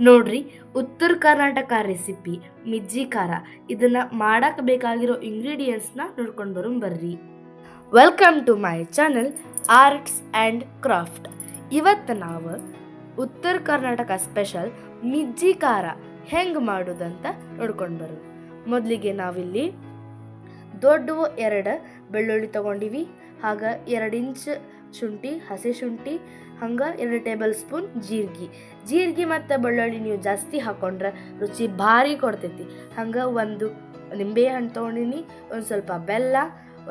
ನೋಡ್ರಿ, ಉತ್ತರ ಕರ್ನಾಟಕ ರೆಸಿಪಿ ಮಿಜ್ಜಿ ಖಾರ. ಇದನ್ನ ಮಾಡಕ್ಕೆ ಬೇಕಾಗಿರೋ ಇಂಗ್ರೀಡಿಯೆಂಟ್ಸ್ನ ನೋಡ್ಕೊಂಡು ಬರ್ರಿ. Welcome to my channel arts and craft. ಇವತ್ತು ನಾವು ಉತ್ತರ ಕರ್ನಾಟಕ ಸ್ಪೆಷಲ್ ಮಿಜ್ಜಿ ಖಾರ ಹೆಂಗೆ ಮಾಡೋದಂತ ನೋಡ್ಕೊಂಡು ಬರೋದು. ಮೊದಲಿಗೆ ನಾವಿಲ್ಲಿ ದೊಡ್ಡವು 2 ಬೆಳ್ಳುಳ್ಳಿ ತೊಗೊಂಡಿವಿ. ಹಾಗ 2 ಇಂಚ್ ಶುಂಠಿ, ಹಸಿ ಶುಂಠಿ, ಹಂಗೆ 2 ಟೇಬಲ್ ಸ್ಪೂನ್ ಜೀರಿಗೆ ಮತ್ತು ಬೆಳ್ಳುಳ್ಳಿ ನೀವು ಜಾಸ್ತಿ ಹಾಕೊಂಡ್ರೆ ರುಚಿ ಭಾರಿ ಕೊಡ್ತೈತಿ. ಹಂಗೆ 1 ನಿಂಬೆ ಹಣ್ಣು ತೊಗೊಂಡಿನಿ, ಒಂದು ಸ್ವಲ್ಪ ಬೆಲ್ಲ,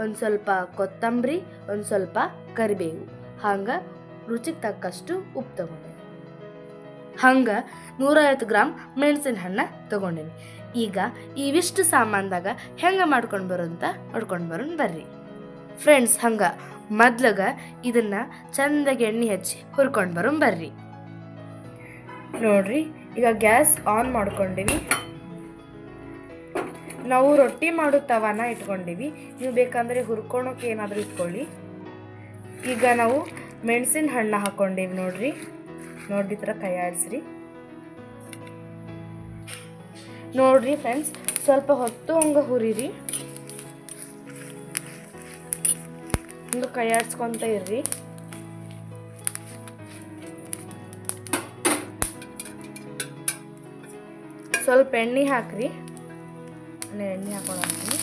ಒಂದು ಸ್ವಲ್ಪ ಕೊತ್ತಂಬರಿ, ಒಂದು ಸ್ವಲ್ಪ ಕರಿಬೇವು, ಹಂಗೆ ರುಚಿಗೆ ತಕ್ಕಷ್ಟು ಉಪ್ಪು ತೊಗೊಂಡಿನಿ. ಹಂಗೆ 150 ಗ್ರಾಮ್ ಮೆಣಸಿನ ಹಣ್ಣು ತೊಗೊಂಡಿನಿ. ಈಗ ಇವಿಷ್ಟು ಸಾಮಾನ್ದಾಗ ಹೆಂಗೆ ಮಾಡ್ಕೊಂಡು ಬರೋಂತ ನೋಡ್ಕೊಂಡು ಬರೋಣ ಬರ್ರಿ ಫ್ರೆಂಡ್ಸ್. ಹಂಗೆ ಮೊದ್ಲಾಗ ಇದನ್ನು ಚಂದಾಗಿ ಎಣ್ಣೆ ಹಚ್ಚಿ ಹುರ್ಕೊಂಡು ಬರೋಣ ಬರ್ರಿ. ನೋಡ್ರಿ, ಈಗ ಗ್ಯಾಸ್ ಆನ್ ಮಾಡ್ಕೊಂಡಿವಿ. ನಾವು ರೊಟ್ಟಿ ಮಾಡೋ ತವಾನ ಇಟ್ಕೊಂಡಿವಿ. ನೀವು ಬೇಕಂದರೆ ಹುರ್ಕೊಳಕ್ಕೆ ಏನಾದರೂ ಇಟ್ಕೊಳ್ಳಿ. ಈಗ ನಾವು ಮೆಣಸಿನ ಹಣ್ಣು ಹಾಕ್ಕೊಂಡಿವಿ. ನೋಡ್ರಿ ಈ ಥರ ಕೈ ಆಡಿಸ್ರಿ. ನೋಡ್ರಿ ಫ್ರೆಂಡ್ಸ್, ಸ್ವಲ್ಪ ಹೊತ್ತು ಹಂಗೆ ಹುರಿರಿ, ಹಂಗೆ ಕೈ ಆಡ್ಸ್ಕೊತ ಇರ್ರಿ. ಸ್ವಲ್ಪ ಎಣ್ಣೆ ಹಾಕ್ರಿ. ಎಣ್ಣೆ ಹಾಕೊಳ್ಳಿ.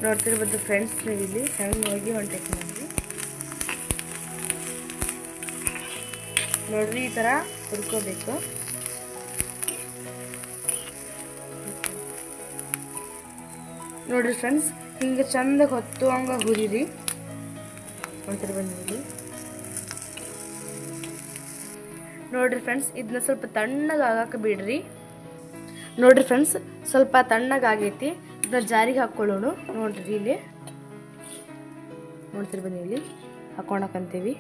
ನೋಡ್ತಿರ್ಬೋದು ಫ್ರೆಂಡ್ಸ್, ನೀವು ಇಲ್ಲಿ ಹೆಂಗೆ ಹೋಗಿ ಹೊಂಟೈತಿ ನೋಡ್ರಿ ಈ ಥರ ಹುರ್ಕೋಬೇಕು. ನೋಡ್ರಿ ಫ್ರೆಂಡ್ಸ್, ಹಿಂಗೆ ಚಂದಾಗಿ ಹೊತ್ತು ಹಂಗೆ ಹುರಿರಿ. ನೋಡ್ತಿರ್ಬೋದು ಇಲ್ಲಿ. ನೋಡ್ರಿ ಫ್ರೆಂಡ್ಸ್, ಇದನ್ನ ಸ್ವಲ್ಪ ತಣ್ಣಗೆ ಆಗಕ್ಕೆ ಬಿಡ್ರಿ. ನೋಡ್ರಿ ಫ್ರೆಂಡ್ಸ್, ಸ್ವಲ್ಪ ತಣ್ಣಗಾಗೈತಿ. ಇದನ್ನ ಜಾರಿಗೆ ಹಾಕ್ಕೊಳ್ಳೋಣ. ನೋಡ್ರಿ ಇಲ್ಲಿ ನೋಡ್ತಿರ್ಬನ್ನಿ, ಇಲ್ಲಿ ಹಾಕೊಳಕಂತೀವಿ.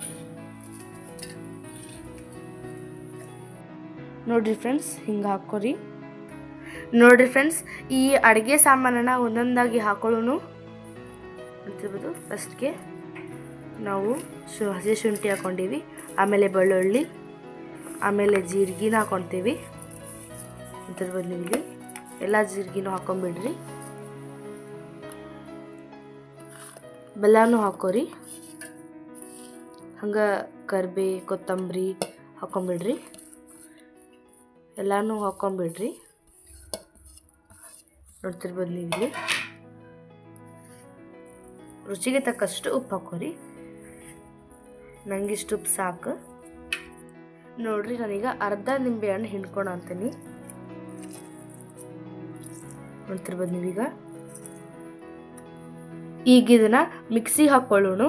ನೋಡ್ರಿ ಫ್ರೆಂಡ್ಸ್, ಹಿಂಗೆ ಹಾಕೋರಿ. ನೋಡ್ರಿ ಫ್ರೆಂಡ್ಸ್, ಈ ಅಡುಗೆ ಸಾಮಾನನ್ನ ಒಂದೊಂದಾಗಿ ಹಾಕೊಳ್ಳೋಣ. ನೋಡ್ತಿರ್ಬೋದು, ಫಸ್ಟ್ಗೆ ನಾವು ಹಸಿ ಶುಂಠಿ ಹಾಕ್ಕೊಂಡಿವಿ, ಆಮೇಲೆ ಬೆಳ್ಳುಳ್ಳಿ, ಆಮೇಲೆ ಜೀರಿಗೆನ ಹಾಕ್ಕೊತೀವಿ. ನೋಡ್ತಿರ್ಬೋದು ನೀವು ಇಲ್ಲಿ ಎಲ್ಲ ಜೀರಿಗೆನೂ ಹಾಕೊಂಡ್ಬಿಡ್ರಿ. ಬೆಲ್ಲನೂ ಹಾಕೋರಿ. ಹಂಗೆ ಕರಿಬೇ ಕೊತ್ತಂಬರಿ ಹಾಕೊಂಡ್ಬಿಡ್ರಿ. ಎಲ್ಲನೂ ಹಾಕೊಂಡ್ಬಿಡ್ರಿ. ನೋಡ್ತಿರ್ಬೋದು ನೀವು ಇಲ್ಲಿ. ರುಚಿಗೆ ತಕ್ಕಷ್ಟು ಉಪ್ಪು ಹಾಕೋರಿ. ನಂಗಿಷ್ಟು ಉಪ್ಪು ಸಾಕು. ನೋಡ್ರಿ, ನಾನೀಗ ಅರ್ಧ ನಿಂಬೆ ಹಣ್ಣು ಹಿಂಡ್ಕೊಂಡು ಅಂತೀನಿ. ನೋಡ್ತಿರ್ಬೋದು ನೀವೀಗ. ಈಗ ಇದನ್ನ ಮಿಕ್ಸಿಗೆ ಹಾಕೊಳ್ಳೋಣ.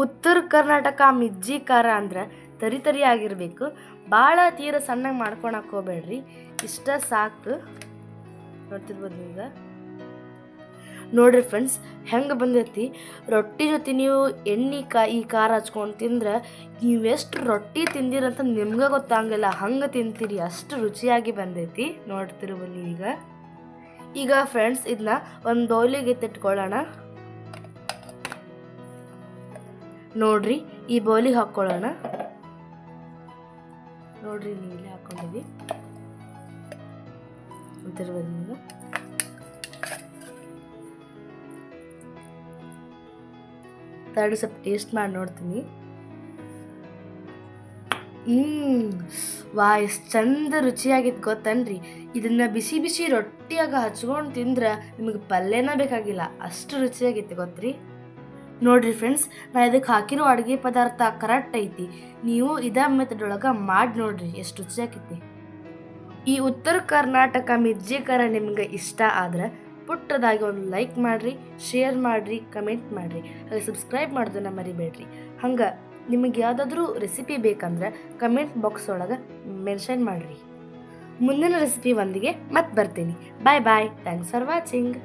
ಉತ್ತರ ಕರ್ನಾಟಕ ಮಿಜ್ಜಿ ಖಾರ ಅಂದ್ರೆ ತರಿ ಆಗಿರ್ಬೇಕು. ಭಾಳ ತೀರ ಸಣ್ಣಗೆ ಮಾಡ್ಕೊಳಕ್ಕೆ ಹೋಗ್ಬೇಡ್ರಿ, ಇಷ್ಟ ಸಾಕು. ನೋಡ್ತಿರ್ಬೋದು ನೀವೀಗ. ನೋಡ್ರಿ ಫ್ರೆಂಡ್ಸ್, ಹೆಂಗೆ ಬಂದೈತಿ. ರೊಟ್ಟಿ ಜೊತೆ ನೀವು ಈ ಖಾರ ಹಚ್ಕೊಂಡು ತಿಂದ್ರೆ ನೀವೆಷ್ಟು ರೊಟ್ಟಿ ತಿಂದಿರಂತ ನಿಮ್ಗೆ ಗೊತ್ತಾಗಂಗಿಲ್ಲ, ಹಂಗೆ ತಿಂತೀರಿ, ಅಷ್ಟು ರುಚಿಯಾಗಿ ಬಂದೈತಿ. ನೋಡ್ತಿರ್ಬೋದು ನೀವೀಗ. ಈಗ ಫ್ರೆಂಡ್ಸ್, ಇದನ್ನ ಒಂದು ಬೌಲಿಗೆ ಎತ್ತಿಟ್ಕೊಳ್ಳೋಣ. ನೋಡ್ರಿ, ಈ ಬೌಲಿಗೆ ಹಾಕ್ಕೊಳ್ಳೋಣ. ನೋಡ್ರಿ, ನೀವು ಇಲ್ಲಿ ಹಾಕೊಂಡಿವಿ. ಅಂತಿರ್ಬೋದು ನೀವು. ಸ್ವಲ್ಪ ಟೇಸ್ಟ್ ಮಾಡಿ ನೋಡ್ತೀನಿ. ವಾ, ಎಷ್ಟು ಚಂದ ರುಚಿಯಾಗಿತ್ತು ಗೊತ್ತನ್ರಿ. ಇದನ್ನ ಬಿಸಿ ಬಿಸಿ ರೊಟ್ಟಿಯಾಗ ಹಚ್ಕೊಂಡು ತಿಂದ್ರೆ ನಿಮಗೆ ಪಲ್ಯನ ಬೇಕಾಗಿಲ್ಲ, ಅಷ್ಟು ರುಚಿಯಾಗಿತ್ತು ಗೊತ್ತ್ರಿ. ನೋಡ್ರಿ ಫ್ರೆಂಡ್ಸ್, ನಾ ಇದಕ್ಕೆ ಹಾಕಿರೋ ಅಡುಗೆ ಪದಾರ್ಥ ಕರೆಕ್ಟ್ ಐತಿ. ನೀವು ಇದೇ ಮೆಥಡೊಳಗೆ ಮಾಡಿ ನೋಡ್ರಿ, ಎಷ್ಟು ರುಚಿಯಾಗಿತ್ತು. ಈ ಉತ್ತರ ಕರ್ನಾಟಕ ಮಿಜ್ಜಿ ಖಾರ ನಿಮ್ಗೆ ಇಷ್ಟ ಆದ್ರೆ ಪುಟ್ಟದಾಗಿ ಒಂದು ಲೈಕ್ ಮಾಡಿರಿ, ಶೇರ್ ಮಾಡಿರಿ, ಕಮೆಂಟ್ ಮಾಡಿರಿ, ಹಾಗೆ ಸಬ್ಸ್ಕ್ರೈಬ್ ಮಾಡೋದನ್ನ ಮರಿಬೇಡ್ರಿ. ಹಂಗೆ ನಿಮಗೆ ಯಾವುದಾದ್ರೂ ರೆಸಿಪಿ ಬೇಕಂದ್ರೆ ಕಮೆಂಟ್ ಬಾಕ್ಸ್ ಒಳಗೆ ಮೆನ್ಷನ್ ಮಾಡಿರಿ. ಮುಂದಿನ ರೆಸಿಪಿ ಒಂದಿಗೆ ಮತ್ತೆ ಬರ್ತೀನಿ. Bye bye. Thanks for watching.